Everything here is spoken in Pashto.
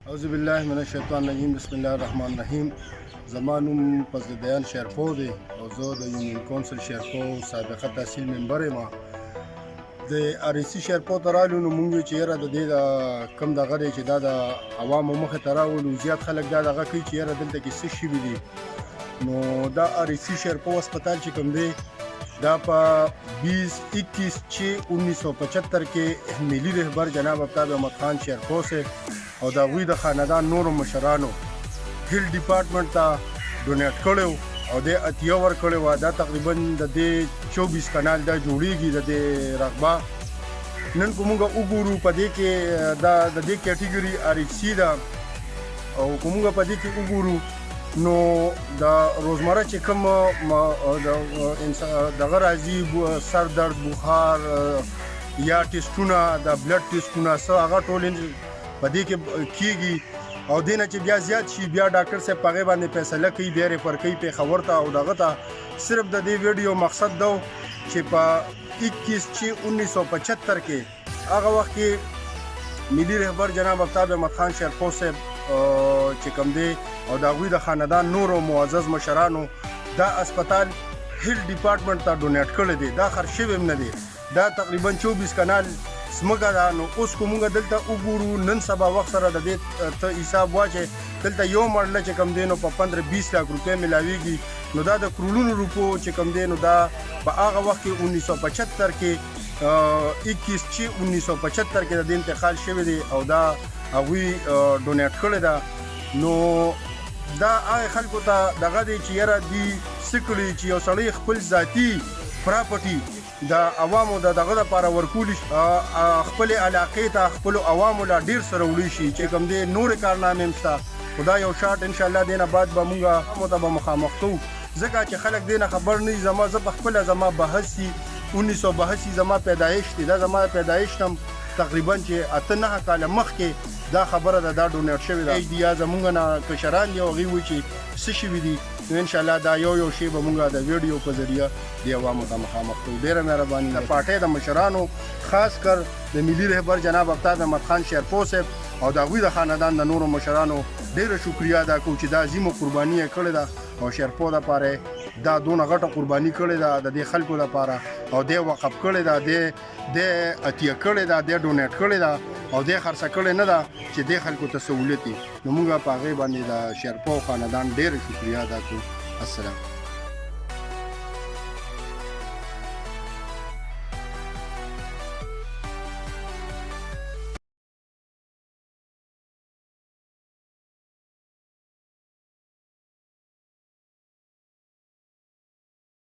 اعوذ بالله من الشیطان الرجیم بسم الله الرحمن الرحیم. زما نوم فضل شیرپو دی او زه د یونین کونسل شیرپو سابقه تحصیل ممبر یم. د REC شیرپو ته رالو نو مونږ چې یاره د دې د کم دغه دی چې دا د عوامو مخې ته راولو، زیات خلک دا دغه کوي چې یاره دلته کې څه شوي دي. نو دا REC شیرپو هسپتال چې کوم دی دا په 20-21-1975 کې ملي رهبر جناب آفتاب احمد خان شیرپو سے او د هغوی د خاندان نورو مشرانو هیل ډپارټمنټ ته ډونیټ کړی او د عطیه ورکړې وه. دا تقریبا د دې 24 کنال دا جوړیږي د دې رقبه. نن که موږ وګورو په دې کې دا د دې کیټګري REC ده او که موږ په دې کې وګورو نو د روزمره چې کوم دغه راځي سر درد، بخار یا ټیسټونه د بلډ ټیسټونه څه هغه ټول په دې کې کیږي او دې نه چې بیا زیات شي بیا ډاکټر صاحب په هغې باندې فیصله کوي، بیا ریفر کوي پېښور ته او دغه ته. صرف د دې ویډیو مقصد دا چې په 21-1975 کې هغه وخت کې ملي رهبر جناب آفتاب احمد خان شیرپو صاحب چې کوم دی او د هغوی د خاندان نورو معزز مشرانو دا اسپتال هیل ډپارټمنټ ته ډونیټ کړی دی. دا خرڅ شوی هم نه دی، دا تقریبا 24 کنال ځمکه ده. نو اوس که موږ دلته وګورو نن سبا وخت سره د دې ته حساب واچوې دلته یو مرله چې کوم دی نو په 15-20 لاک روپۍ میلاویږي. نو دا د کرونو روپو چې کوم دی نو دا په هغه وخت کې 1975 کې 21-1975 کې د دې انتقال شوی دی او دا هغوی ډونیټ کړی ده. نو دا هغه خلکو ته دغه دی چې یاره دوی څه کړي چې یو سړی خپل ذاتي پراپرټي د عوامو د دغه دپاره ورکولی شي، خپلې علاقې ته خپلو عوامو له ډېر سره وړي شي چې کوم دی نورې کارنامې هم شته. خو دا یو شاټ انشاءالله دې نه بعد به مونږ عوامو ته به مخامخ کوو ځکه چې خلک دې نه خبر نه وي. زه پخپله زما بحثي 1982 زما پیدایش دی، دا زما پیدایش هم تقریبا چې 8-9 کاله مخکې دا خبره ده، دا ډونیټ شوې ده. یا زمونږ نه کشران دي او هغوی وایي چې څه شوي دي. نو انشاءالله دا یو شی به مونږ د ویډیو په ذریعه د عوامو ته مخامخ کوو. ډېره مهرباني د پارټۍ د مشرانو خاص کر د ملي رهبر جناب آفتاب احمد خان شیرپو صاحب او د هغوی د خاندان د نورو مشرانو ډېره شکریه ادا کوو چې دا عظیمه قرباني یې کړې ده او شیرپو دپاره دا دونه غټه قرباني کړې ده د دې خلکو دپاره او دی وقف کړې ده، دی عطیه کړې ده، دی ډونیټ کړې ده او دی خرڅه کړې نه ده چې دې خلکو ته سهولت وي. نو موږ په هغې باندې د شیرپو خاندان ډېره شکریه ادا کوو. السلام.